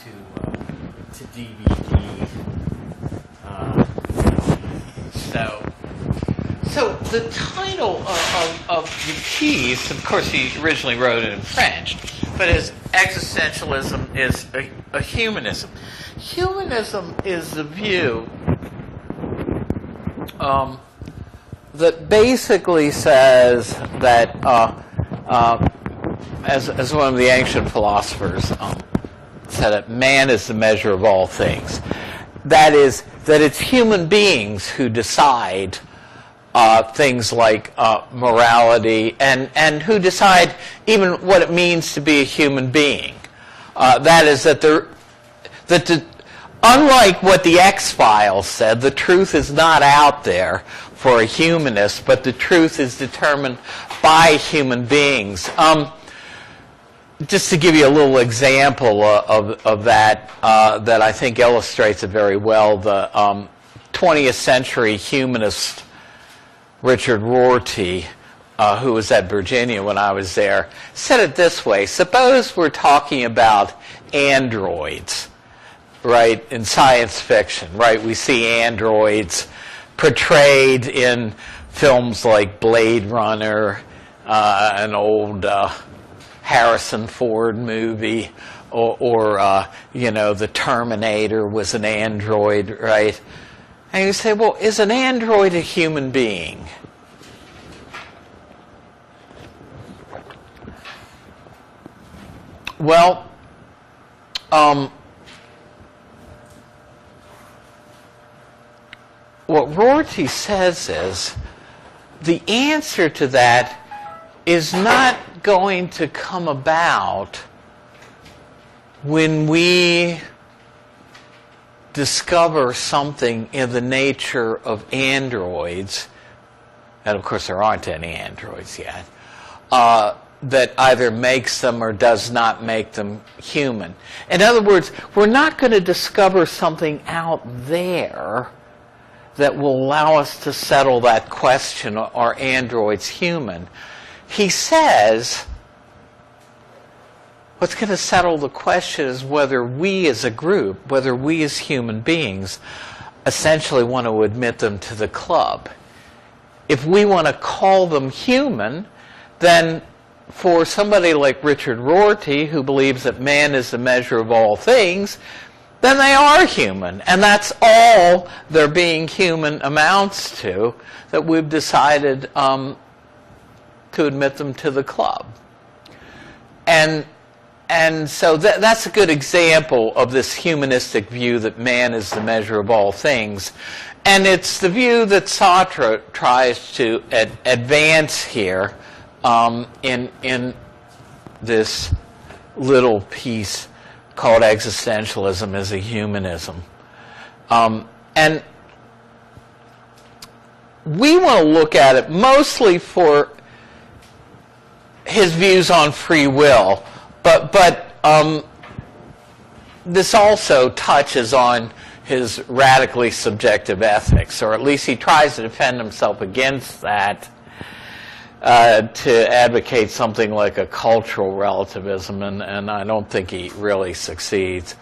to DVD. So the title of the piece, of course, he originally wrote it in French, but is Existentialism is a Humanism. Humanism is the view that basically says that, as one of the ancient philosophers said, that man is the measure of all things. That is, that it's human beings who decide things like morality and who decide even what it means to be a human being. That is, unlike what the X-Files said, the truth is not out there for a humanist, but the truth is determined by human beings. Just to give you a little example of that, that I think illustrates it very well, the 20th century humanist Richard Rorty, who was at Virginia when I was there, said it this way: suppose we're talking about androids, right, in science fiction, right? We see androids portrayed in films like Blade Runner, an old Harrison Ford movie, or you know, the Terminator was an android, right? And you say, well, is an android a human being? Well, what Rorty says is the answer to that is not going to come about when we discover something in the nature of androids, and of course there aren't any androids yet, that either makes them or does not make them human. In other words, we're not going to discover something out there that will allow us to settle that question, are androids human? He says what's going to settle the question is whether we as a group, whether we as human beings, essentially want to admit them to the club. If we want to call them human, then for somebody like Richard Rorty, who believes that man is the measure of all things, then they are human. And that's all their being human amounts to, that we've decided to admit them to the club. And so that's a good example of this humanistic view that man is the measure of all things. And it's the view that Sartre tries to advance here in this little piece called Existentialism as a Humanism. And we want to look at it mostly for his views on free will, but this also touches on his radically subjective ethics, or at least he tries to defend himself against that, to advocate something like a cultural relativism, and I don't think he really succeeds.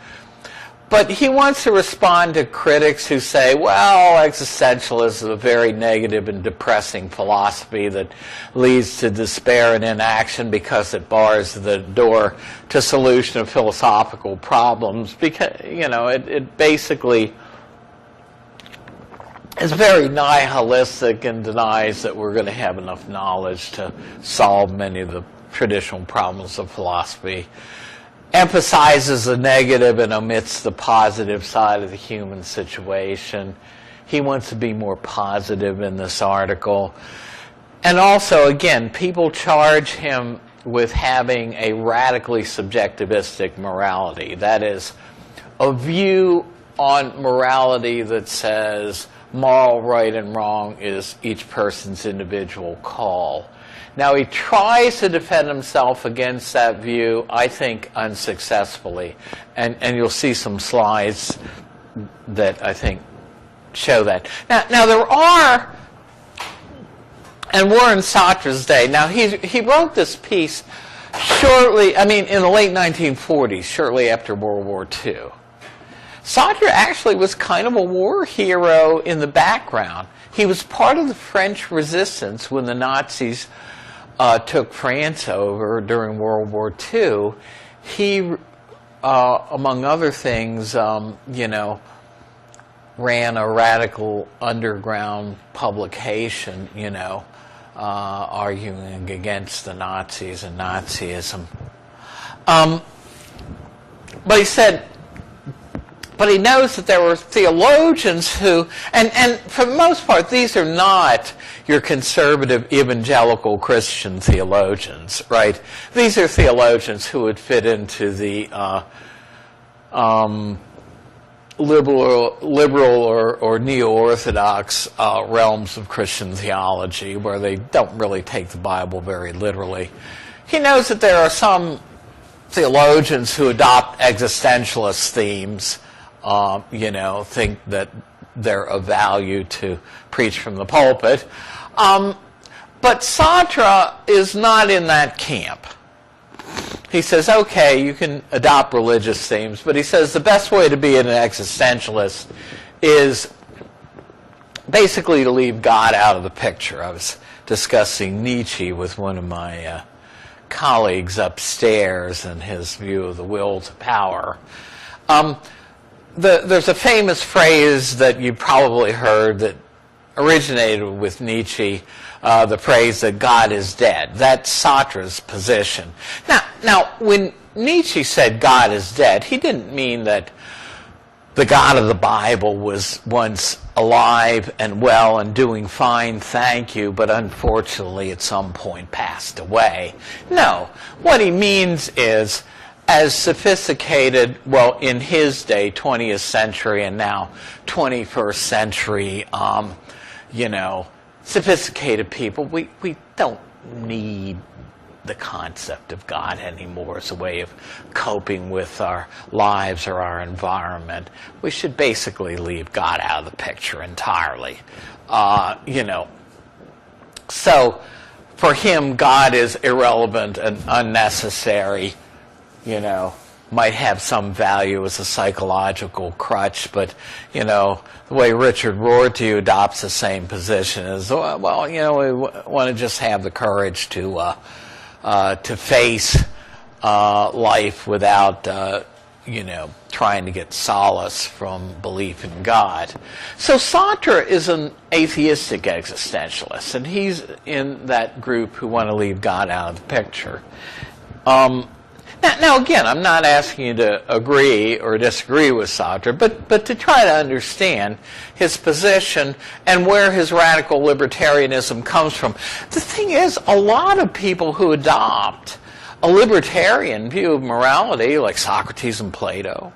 But he wants to respond to critics who say, well, existentialism is a very negative and depressing philosophy that leads to despair and inaction because it bars the door to solution of philosophical problems. Because, you know, it basically is very nihilistic and denies that we're going to have enough knowledge to solve many of the traditional problems of philosophy. Emphasizes the negative and omits the positive side of the human situation. He wants to be more positive in this article. And also, again, people charge him with having a radically subjectivistic morality. That is, a view on morality that says moral right and wrong is each person's individual call. Now, he tries to defend himself against that view, I think unsuccessfully. And you'll see some slides that I think show that. Now there are, and we're in Sartre's day. Now, he wrote this piece in the late 1940s, shortly after World War II. Sartre actually was kind of a war hero in the background. He was part of the French resistance when the Nazis took France over during World War II. He, among other things, ran a radical underground publication, arguing against the Nazis and Nazism. But he knows that there were theologians who, and for the most part, these are not your conservative evangelical Christian theologians, right? These are theologians who would fit into the liberal or neo-orthodox realms of Christian theology, where they don't really take the Bible very literally. He knows that there are some theologians who adopt existentialist themes, think that they're of value to preach from the pulpit. But Sartre is not in that camp. He says, okay, you can adopt religious themes, but he says the best way to be an existentialist is basically to leave God out of the picture. I was discussing Nietzsche with one of my colleagues upstairs and his view of the will to power. There's a famous phrase that you probably heard that originated with Nietzsche, the phrase that God is dead. That's Sartre's position. Now, when Nietzsche said God is dead, he didn't mean that the God of the Bible was once alive and well and doing fine, thank you, but unfortunately at some point passed away. No, what he means is, as sophisticated, well, in his day, 20th century and now 21st century, sophisticated people, we don't need the concept of God anymore as a way of coping with our lives or our environment. We should basically leave God out of the picture entirely. So for him, God is irrelevant and unnecessary, might have some value as a psychological crutch, but, the way Richard Rorty adopts the same position is, we want to just have the courage to face life without, trying to get solace from belief in God. So Sartre is an atheistic existentialist, and he's in that group who want to leave God out of the picture. Now, again, I'm not asking you to agree or disagree with Sartre, but to try to understand his position and where his radical libertarianism comes from. The thing is, a lot of people who adopt a libertarian view of morality, like Socrates and Plato,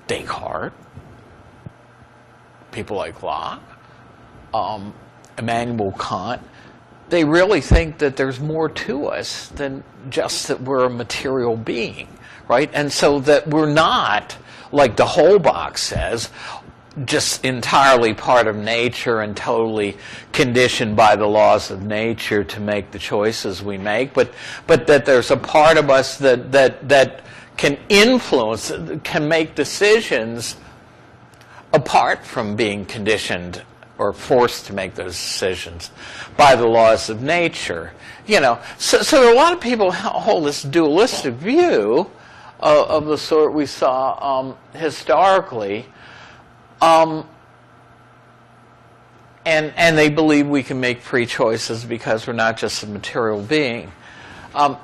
Descartes, people like Locke, Immanuel Kant, they really think that there's more to us than just that we're a material being, right? And so that we're not, like the Holbach says, just entirely part of nature and totally conditioned by the laws of nature to make the choices we make, but that there's a part of us that can influence, can make decisions apart from being conditioned or forced to make those decisions by the laws of nature. So a lot of people hold this dualistic view of the sort we saw historically, and they believe we can make free choices because we're not just a material being.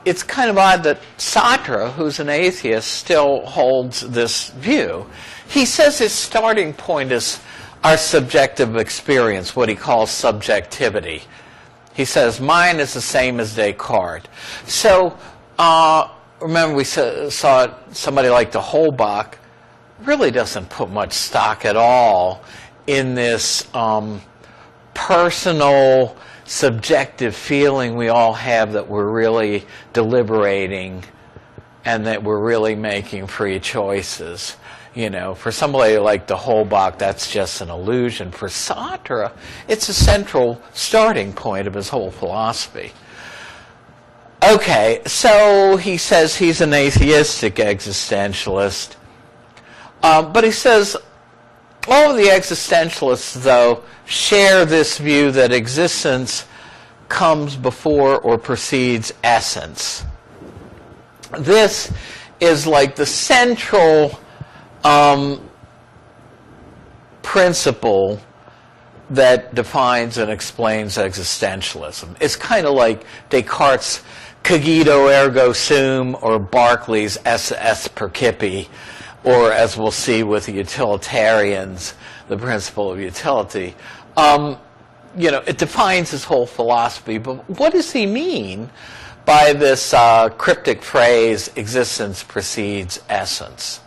It's kind of odd that Sartre, who's an atheist, still holds this view. He says his starting point is our subjective experience, what he calls subjectivity. He says, mine is the same as Descartes. So, remember we saw somebody like the Holbach really doesn't put much stock at all in this personal, subjective feeling we all have that we're really deliberating and that we're really making free choices. For somebody like the Holbach, that's just an illusion. For Sartre, it's a central starting point of his whole philosophy. Okay, so he says he's an atheistic existentialist. But he says all of the existentialists, though, share this view that existence comes before or precedes essence. This is like the central principle that defines and explains existentialism. It's kind of like Descartes' cogito ergo sum, or Berkeley's esse percipi, or as we'll see with the utilitarians, the principle of utility. It defines his whole philosophy, but what does he mean by this cryptic phrase, existence precedes essence?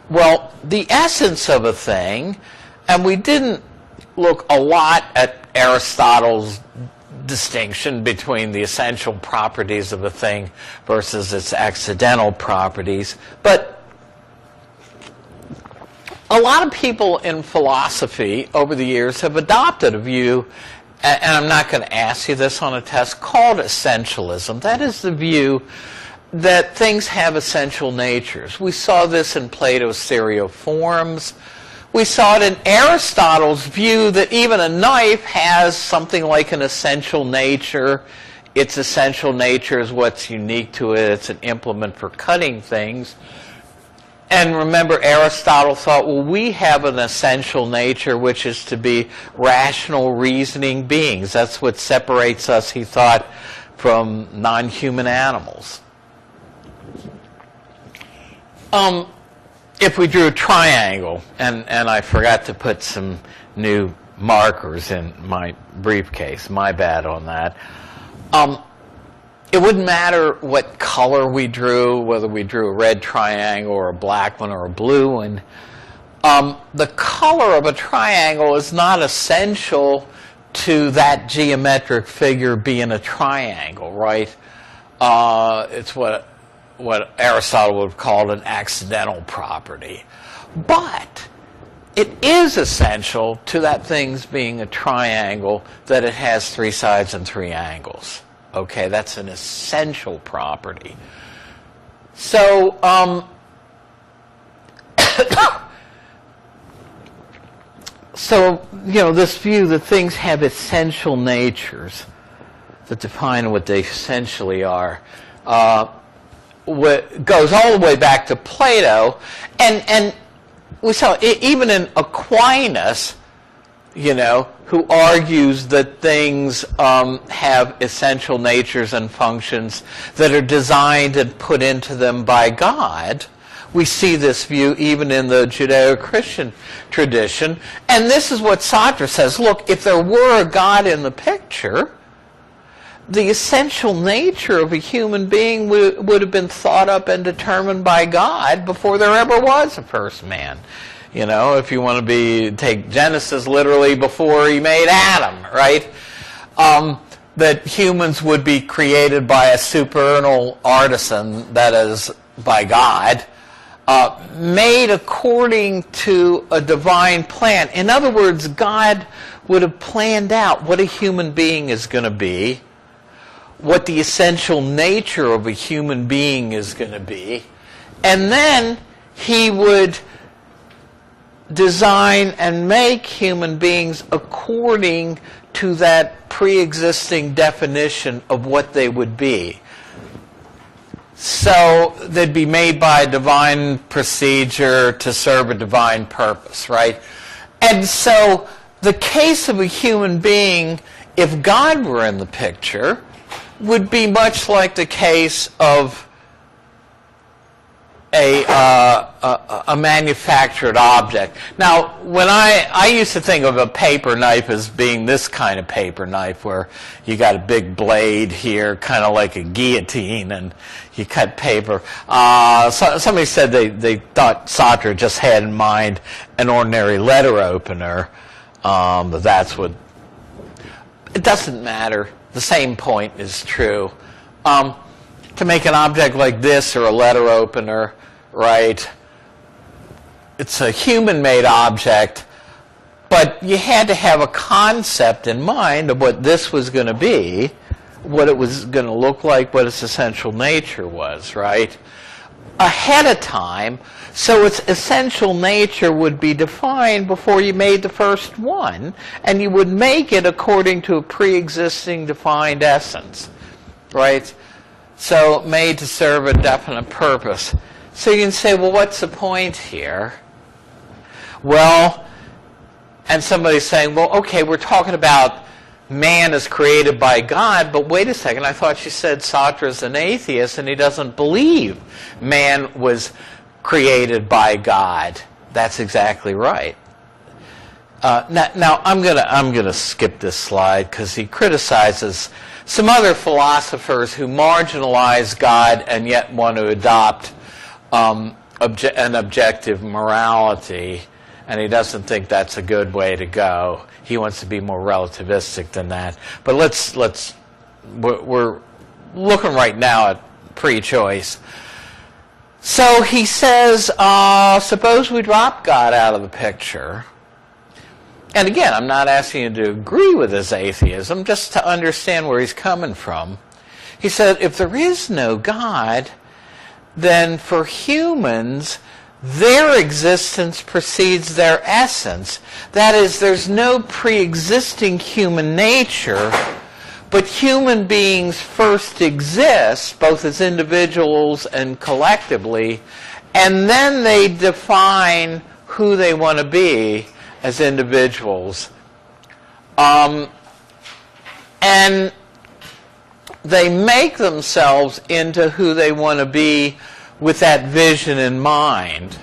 Well, the essence of a thing, and we didn't look a lot at Aristotle's distinction between the essential properties of a thing versus its accidental properties, but a lot of people in philosophy over the years have adopted a view, and I'm not going to ask you this on a test, called essentialism. That is the view that things have essential natures. We saw this in Plato's theory of forms. We saw it in Aristotle's view that even a knife has something like an essential nature. Its essential nature is what's unique to it. It's an implement for cutting things. And remember, Aristotle thought, well, we have an essential nature, which is to be rational, reasoning beings. That's what separates us, he thought, from non-human animals. If we drew a triangle, and I forgot to put some new markers in my briefcase, my bad on that, it wouldn't matter what color we drew, whether we drew a red triangle or a black one or a blue one. The color of a triangle is not essential to that geometric figure being a triangle, right? It's what Aristotle would have called an accidental property. But it is essential to that thing's being a triangle that it has three sides and three angles. Okay, that's an essential property. So, this view that things have essential natures that define what they essentially are, goes all the way back to Plato, and we saw even in Aquinas, who argues that things have essential natures and functions that are designed and put into them by God. We see this view even in the Judeo-Christian tradition. And this is what Sartre says. Look, if there were a God in the picture, the essential nature of a human being would have been thought up and determined by God before there ever was a first man. If you want to take Genesis literally, before he made Adam, right? That humans would be created by a supernal artisan, that is, by God, made according to a divine plan. In other words, God would have planned out what a human being is going to be, what the essential nature of a human being is going to be, and then he would design and make human beings according to that pre-existing definition of what they would be. So they'd be made by a divine procedure to serve a divine purpose, right? And so the case of a human being, if God were in the picture, would be much like the case of a manufactured object. Now, when I used to think of a paper knife as being this kind of paper knife, where you got a big blade here, kind of like a guillotine, and you cut paper. Somebody said they thought Sartre just had in mind an ordinary letter opener, but that's what... It doesn't matter. The same point is true. To make an object like this, or a letter opener, right, it's a human-made object, but you had to have a concept in mind of what this was going to be, what it was going to look like, what its essential nature was, right? Ahead of time, so its essential nature would be defined before you made the first one, and you would make it according to a pre-existing defined essence, right? So made to serve a definite purpose. So you can say, well, what's the point here? Well, and somebody's saying, well, okay, we're talking about man is created by God, but wait a second, I thought you said Sartre is an atheist and he doesn't believe man was created by God. That's exactly right. Now I'm gonna skip this slide because he criticizes some other philosophers who marginalize God and yet want to adopt an objective morality, and he doesn't think that's a good way to go. He wants to be more relativistic than that. But we're looking right now at pre-choice. So he says, suppose we drop God out of the picture. And again, I'm not asking you to agree with his atheism, just to understand where he's coming from. He said, if there is no God, then for humans, their existence precedes their essence. That is, there's no pre-existing human nature, but human beings first exist, both as individuals and collectively, and then they define who they want to be as individuals. And they make themselves into who they want to be with that vision in mind.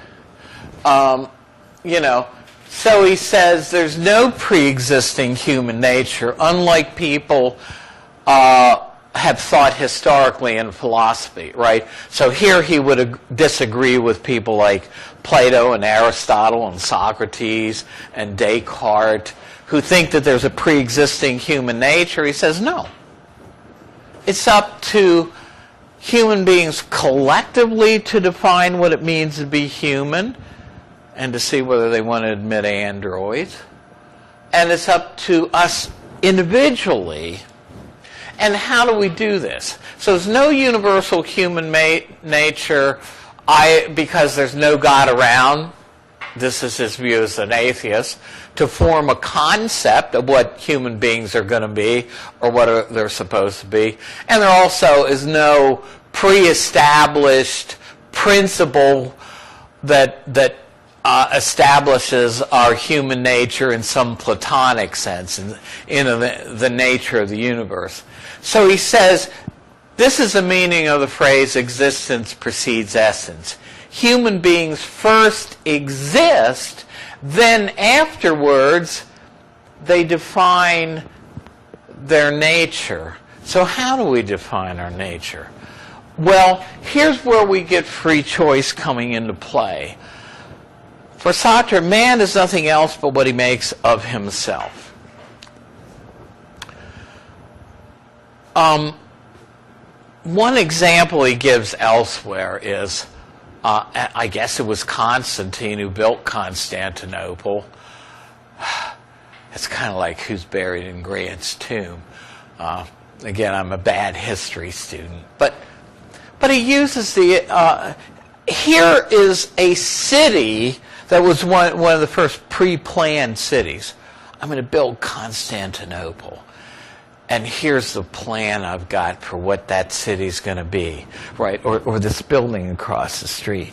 So he says there's no pre-existing human nature, unlike people have thought historically in philosophy, right? So here he would disagree with people like Plato and Aristotle and Socrates and Descartes, who think that there's a pre-existing human nature. He says no. It's up to human beings collectively to define what it means to be human and to see whether they want to admit androids. And it's up to us individually. And how do we do this? So there's no universal human nature because there's no God around. This is his view as an atheist, to form a concept of what human beings are going to be or what they're supposed to be. And there also is no pre-established principle that establishes our human nature in some Platonic sense, in the nature of the universe. So he says, this is the meaning of the phrase, existence precedes essence. Human beings first exist, then afterwards they define their nature. So how do we define our nature? Well, here's where we get free choice coming into play. For Sartre, man is nothing else but what he makes of himself. One example he gives elsewhere is, I guess it was Constantine who built Constantinople. It's kind of like who's buried in Grant's tomb. Again, I'm a bad history student. But he uses the... here is a city that was one of the first pre-planned cities. I'm going to build Constantinople. And here's the plan I've got for what that city's going to be, right? Or this building across the street.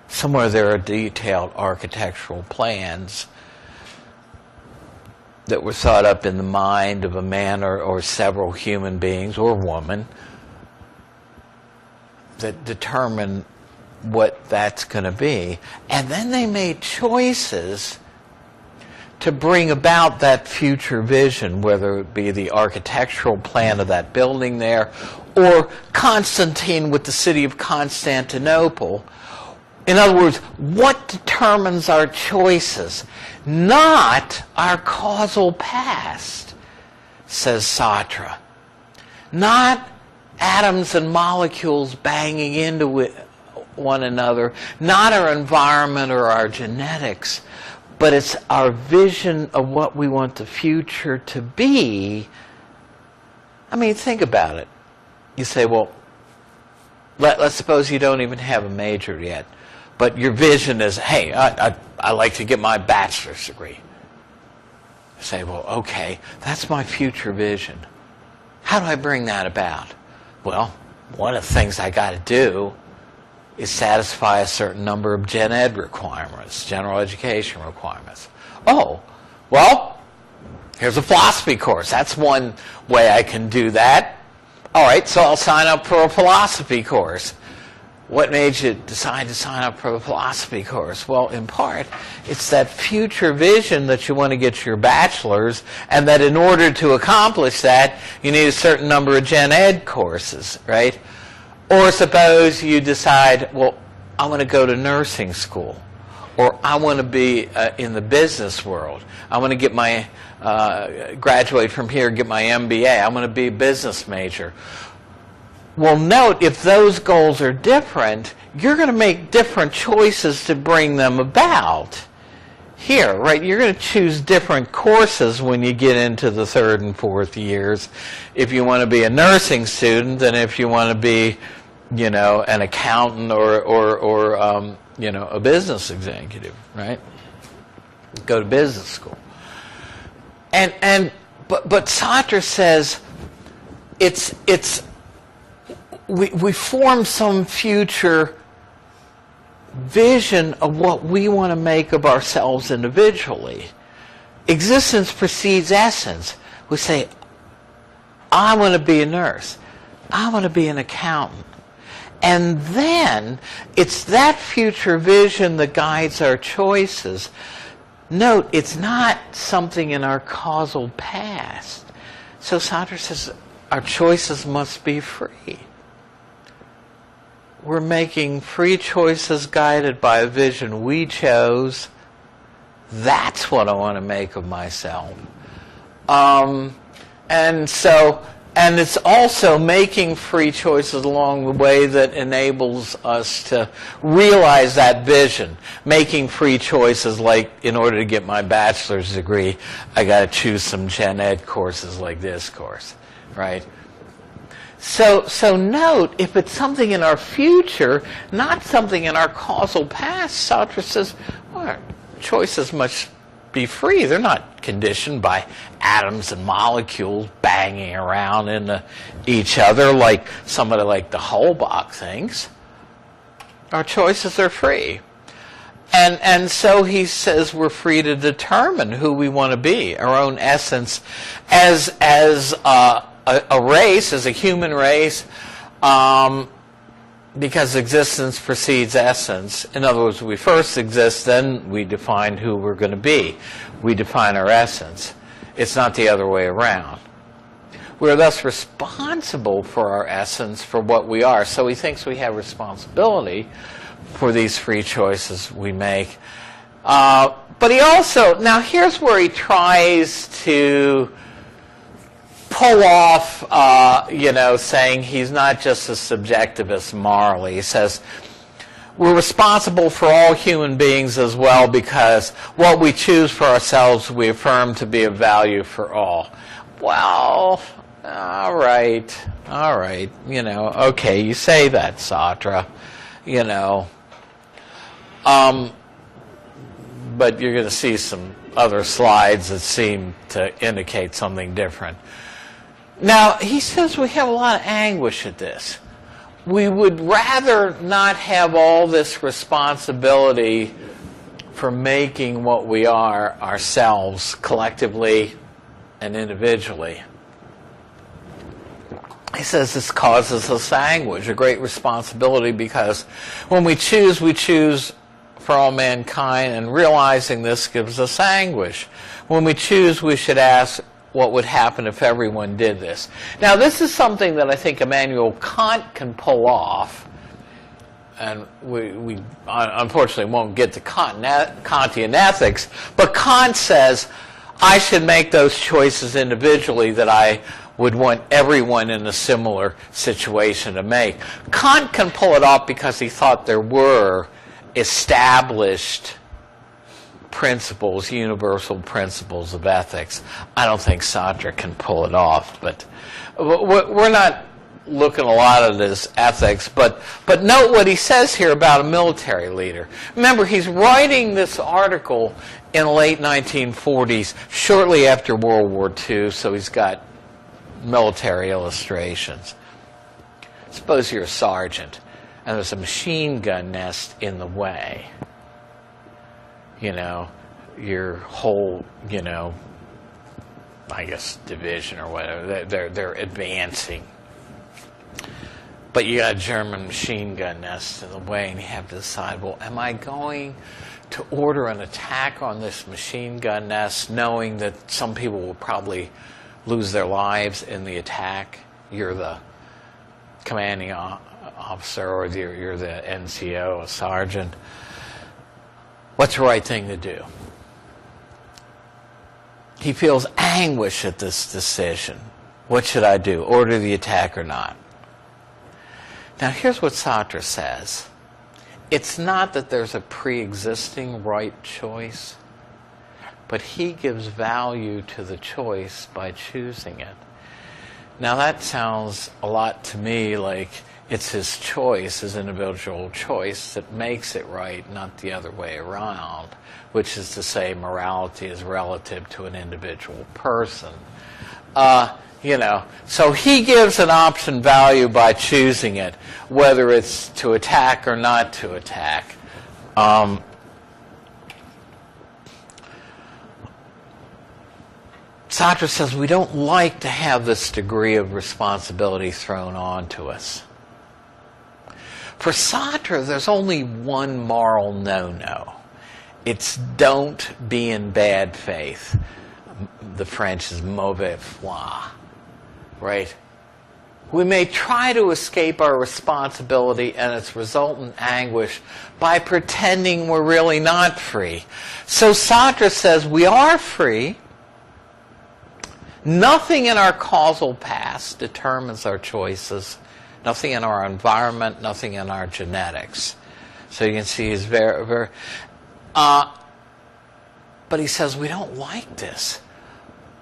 Somewhere there are detailed architectural plans that were thought up in the mind of a man or several human beings or woman that determine what that's going to be. And then they made choices to bring about that future vision, whether it be the architectural plan of that building there, or Constantine with the city of Constantinople. In other words, what determines our choices? Not our causal past, says Sartre. Not atoms and molecules banging into one another, not our environment or our genetics, but it's our vision of what we want the future to be I mean, think about it. You say, well, let's suppose you don't even have a major yet, but your vision is, hey, I like to get my bachelor's degree. You say, well, okay, that's my future vision. How do I bring that about? Well, one of the things I got to do is satisfy a certain number of gen ed requirements, general education requirements. Oh, well, here's a philosophy course. That's one way I can do that. All right, so I'll sign up for a philosophy course. What made you decide to sign up for a philosophy course? Well, in part, it's that future vision that you want to get your bachelor's, and that in order to accomplish that, you need a certain number of gen ed courses, right? Or suppose you decide, well, I want to go to nursing school, or I want to be in the business world. I want to get my graduate from here, get my MBA. I want to be a business major. Well, note, if those goals are different, you're going to make different choices to bring them about. Here, right, you're going to choose different courses when you get into the third and fourth years if you want to be a nursing student than if you want to be, you know, an accountant or you know, a business executive, right? Go to business school. But Sartre says we form some future vision of what we want to make of ourselves individually. Existence precedes essence. We say, I want to be a nurse. I want to be an accountant. And then it's that future vision that guides our choices. Note, it's not something in our causal past. So Sartre says our choices must be free. We're making free choices guided by a vision we chose. That's what I want to make of myself. And it's also making free choices along the way that enables us to realize that vision. Making free choices like, in order to get my bachelor's degree, I got to choose some gen ed courses like this course, right? So note, if it's something in our future, not something in our causal past, Sartre says, well, our choices must be free. They're not conditioned by atoms and molecules banging around into each other like somebody like the Holbach thinks. Our choices are free. And so he says we're free to determine who we want to be, our own essence, as a race, as a human race, because existence precedes essence. In other words, we first exist, then we define who we're going to be. We define our essence. It's not the other way around. We're thus responsible for our essence, for what we are. So he thinks we have responsibility for these free choices we make. But he also, now here's where he tries to pull off, saying he's not just a subjectivist morally. He says, we're responsible for all human beings as well because what we choose for ourselves we affirm to be of value for all. Well, all right, okay, you say that, Sartre, but you're going to see some other slides that seem to indicate something different. Now, he says we have a lot of anguish at this. We would rather not have all this responsibility for making what we are ourselves, collectively and individually. He says this causes us anguish, a great responsibility, because when we choose for all mankind, and realizing this gives us anguish. When we choose, we should ask, what would happen if everyone did this? Now, this is something that I think Immanuel Kant can pull off, and we unfortunately won't get to Kantian ethics, but Kant says, I should make those choices individually that I would want everyone in a similar situation to make. Kant can pull it off because he thought there were established principles, universal principles of ethics. I don't think Sartre can pull it off, but we're not looking a lot at it as ethics, but note what he says here about a military leader. Remember, he's writing this article in the late 1940s, shortly after World War II, so he's got military illustrations. Suppose you're a sergeant, and there's a machine gun nest in the way. You know, your whole, you know, I guess division or whatever, they're advancing. But you got a German machine gun nest in the way, and you have to decide, well, am I going to order an attack on this machine gun nest, knowing that some people will probably lose their lives in the attack? You're the commanding officer, or you're the NCO, a sergeant. What's the right thing to do? He feels anguish at this decision. What should I do? Order the attack or not? Now, here's what Sartre says. It's not that there's a pre-existing right choice, but he gives value to the choice by choosing it. Now, that sounds a lot to me like it's his choice, his individual choice, that makes it right, not the other way around, which is to say morality is relative to an individual person. You know, so he gives an option value by choosing it, whether it's to attack or not to attack. Sartre says we don't like to have this degree of responsibility thrown onto us. For Sartre, there's only one moral no-no. It's don't be in bad faith. The French is mauvais foi. Right? We may try to escape our responsibility and its resultant anguish by pretending we're really not free. So Sartre says we are free. Nothing in our causal past determines our choices. Nothing in our environment, nothing in our genetics. So you can see he's very, very... but he says we don't like this.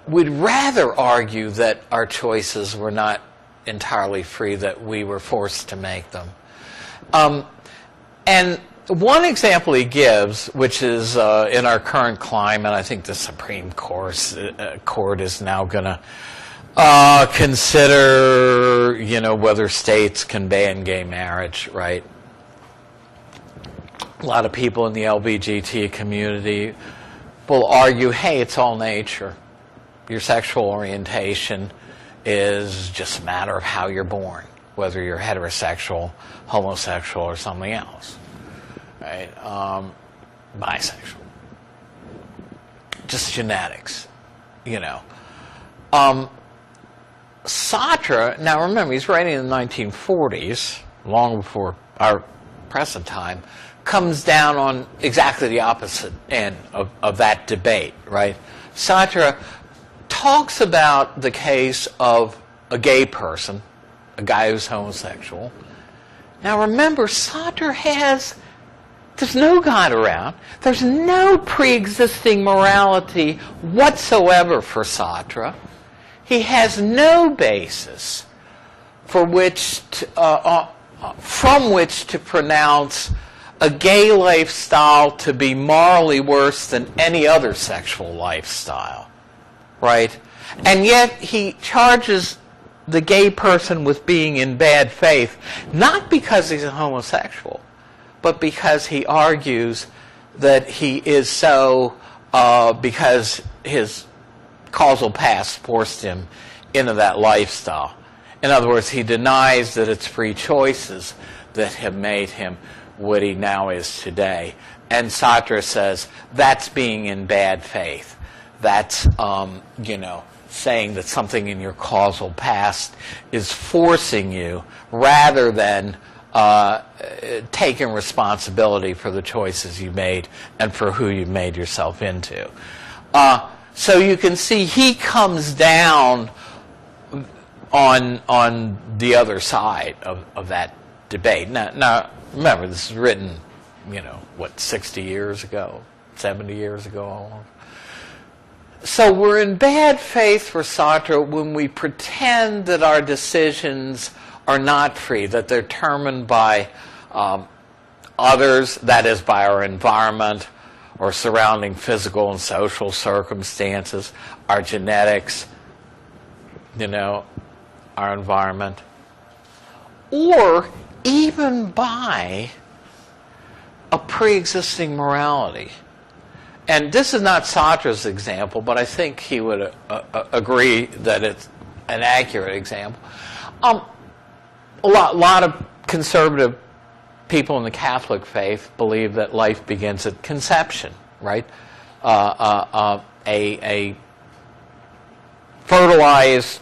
We'd rather argue that our choices were not entirely free, that we were forced to make them. And one example he gives, which is in our current climate, I think the Supreme Court is now going to consider, you know, whether states can ban gay marriage, right? A lot of people in the LGBT community will argue, hey, it's all nature. Your sexual orientation is just a matter of how you're born, whether you're heterosexual, homosexual, or something else, right? Bisexual. Just genetics, you know. Sartre, now remember, he's writing in the 1940s, long before our present time, comes down on exactly the opposite end of that debate, right? Sartre talks about the case of a gay person, a guy who's homosexual. Now remember, Sartre there's no God around. There's no pre-existing morality whatsoever for Sartre. He has no basis from which to pronounce a gay lifestyle to be morally worse than any other sexual lifestyle. Right? And yet he charges the gay person with being in bad faith, not because he's a homosexual, but because he argues that he is so because his causal past forced him into that lifestyle. In other words, he denies that it's free choices that have made him what he now is today. And Sartre says that's being in bad faith. That's, you know, saying that something in your causal past is forcing you rather than taking responsibility for the choices you made and for who you made yourself into. So you can see he comes down on the other side of that debate. Now, remember, this is written, you know, 60 years ago, 70 years ago. So we're in bad faith for Sartre when we pretend that our decisions are not free, that they're determined by others, that is, by our environment or surrounding physical and social circumstances, our genetics, our environment, or even by a pre-existing morality. And this is not Sartre's example, but I think he would agree that it's an accurate example. A lot of conservative people in the Catholic faith believe that life begins at conception, right? A fertilized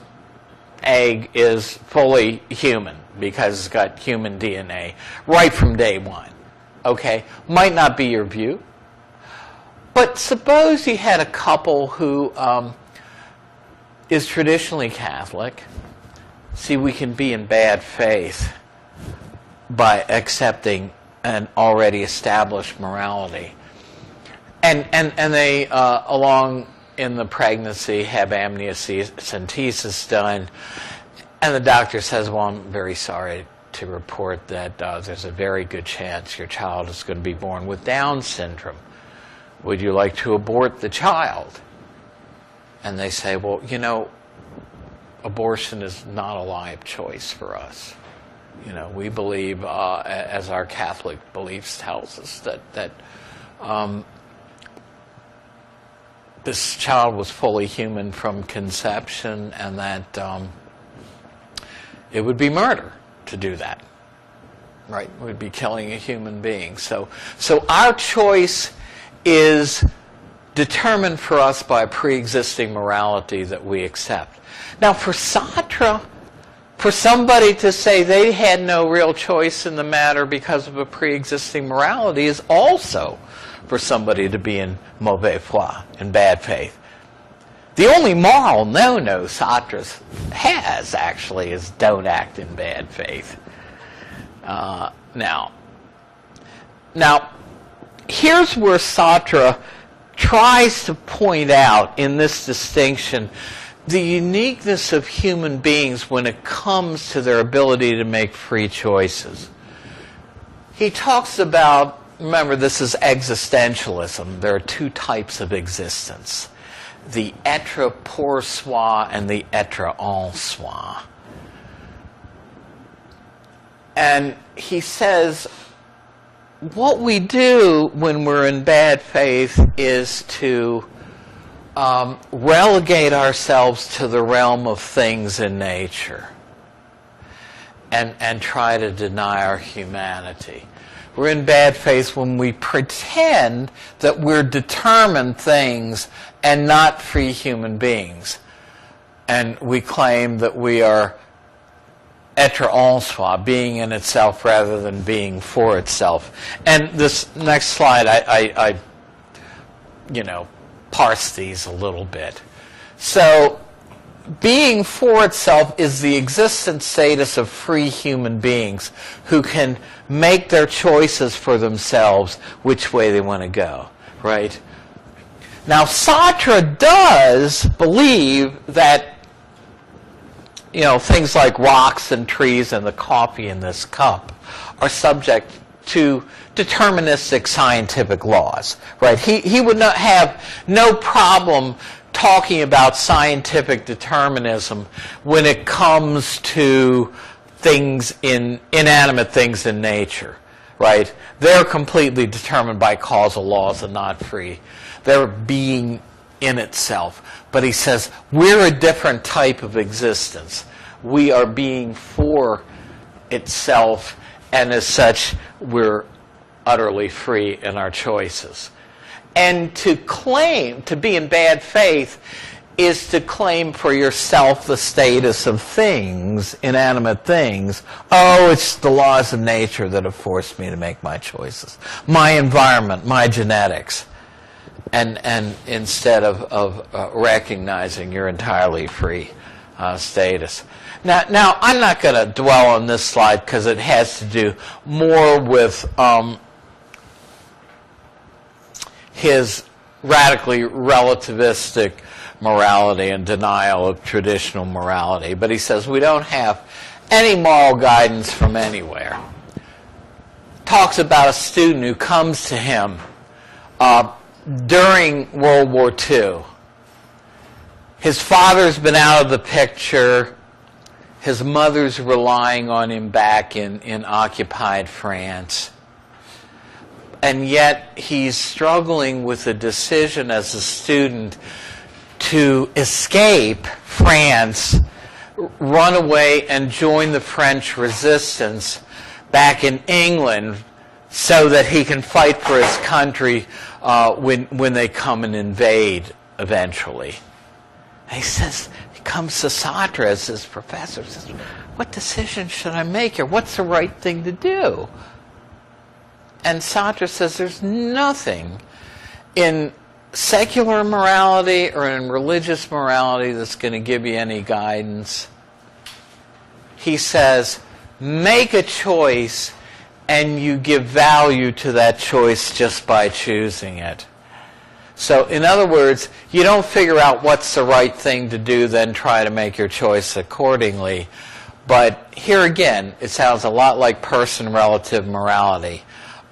egg is fully human because it's got human DNA right from day one. Okay? Might not be your view. But suppose you had a couple who is traditionally Catholic. See, we can be in bad faith by accepting an already established morality. And they, along in the pregnancy, have amniocentesis done. And the doctor says, well, I'm very sorry to report that there's a very good chance your child is going to be born with Down syndrome. Would you like to abort the child? And they say, well, abortion is not a live choice for us. We believe, as our Catholic beliefs tells us, that this child was fully human from conception, and that it would be murder to do that. Right? We'd be killing a human being. So our choice is determined for us by a pre-existing morality that we accept. Now, for Sartre, for somebody to say they had no real choice in the matter because of a pre-existing morality is also for somebody to be in mauvaise foi, in bad faith. The only moral no-no Sartre has, actually, is don't act in bad faith. Now, here's where Sartre tries to point out in this distinction the uniqueness of human beings when it comes to their ability to make free choices. He talks about, remember, this is existentialism. There are two types of existence, the être pour soi and the être en soi. And he says, what we do when we're in bad faith is to relegate ourselves to the realm of things in nature and try to deny our humanity. We're in bad faith when we pretend that we're determined things and not free human beings. And we claim that we are être en soi, being in itself rather than being for itself. And this next slide, I parse these a little bit. So, being for itself is the existent status of free human beings who can make their choices for themselves which way they want to go, right? Now, Sartre does believe that things like rocks and trees and the coffee in this cup are subject to deterministic scientific laws, right? He would not have no problem talking about scientific determinism when it comes to inanimate things in nature, right? They're completely determined by causal laws and not free. They're being in itself. But he says, we're a different type of existence. We are being for itself, and as such, we're utterly free in our choices. And to claim, to be in bad faith, is to claim for yourself the status of things, inanimate things. Oh, it's the laws of nature that have forced me to make my choices. My environment, my genetics. And instead of recognizing your entirely free status. Now, I'm not going to dwell on this slide because it has to do more with his radically relativistic morality and denial of traditional morality. But he says we don't have any moral guidance from anywhere. Talks about a student who comes to him during World War II. His father's been out of the picture. His mother's relying on him back in occupied France. And yet he's struggling with a decision as a student to escape France, run away and join the French resistance back in England so that he can fight for his country when they come and invade eventually. And he comes to Sartre as his professor, says, what decision should I make here? What's the right thing to do? And Sartre says there's nothing in secular morality or in religious morality that's going to give you any guidance. He says, make a choice and you give value to that choice just by choosing it. So, in other words, you don't figure out what's the right thing to do, then try to make your choice accordingly. But here again, it sounds a lot like person-relative morality.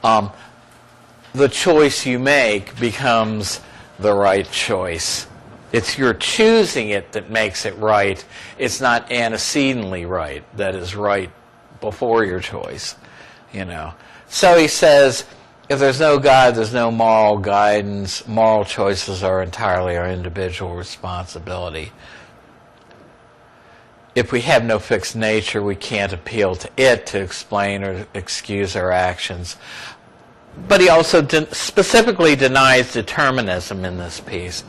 The choice you make becomes the right choice. It's your choosing it that makes it right. It's not antecedently right that is right before your choice. So he says, if there's no God, there's no moral guidance. Moral choices are entirely our individual responsibility. If we have no fixed nature, we can't appeal to it to explain or excuse our actions. But he also specifically denies determinism in this piece,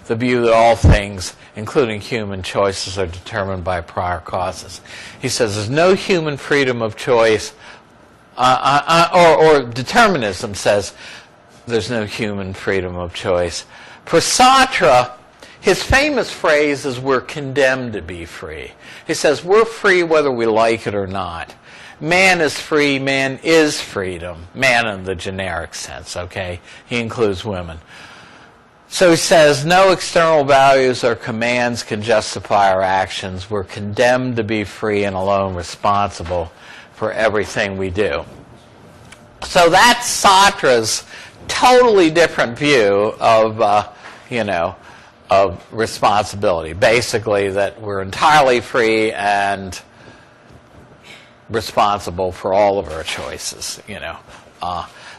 the view that all things, including human choices, are determined by prior causes. He says there's no human freedom of choice, or determinism says there's no human freedom of choice. For Sartre, his famous phrase is, we're condemned to be free. He says we're free whether we like it or not. Man is free, man is freedom. Man in the generic sense, okay? He includes women. So he says, no external values or commands can justify our actions. We're condemned to be free and alone responsible for everything we do. So that's Sartre's totally different view of, of responsibility. Basically, that we're entirely free and responsible for all of our choices,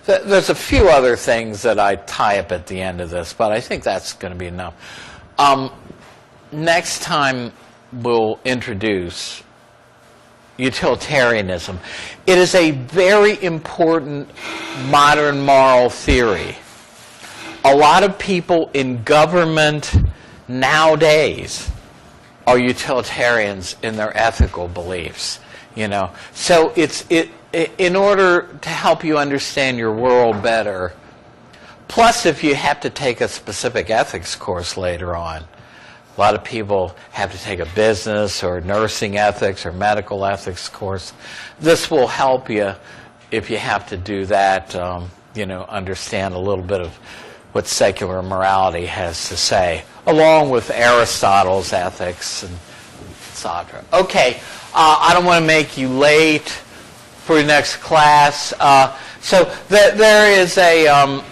There's a few other things that I tie up at the end of this, but I think that's going to be enough. Next time we'll introduce utilitarianism. It is a very important modern moral theory. A lot of people in government nowadays are utilitarians in their ethical beliefs. So in order to help you understand your world better, plus if you have to take a specific ethics course later on, a lot of people have to take a business or nursing ethics or medical ethics course. This will help you if you have to do that, understand a little bit of what secular morality has to say, along with Aristotle's ethics and Sartre. Okay. I don't want to make you late for your next class. So there is there's a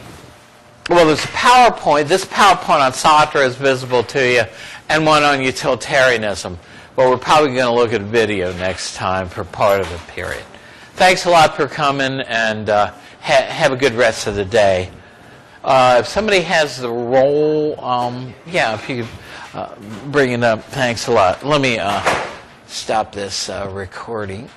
PowerPoint. This PowerPoint on Sartre is visible to you, and one on utilitarianism. But we're probably going to look at video next time for part of the period. Thanks a lot for coming, and have a good rest of the day. If somebody has the roll, if you could bring it up. Thanks a lot. Let me stop this recording.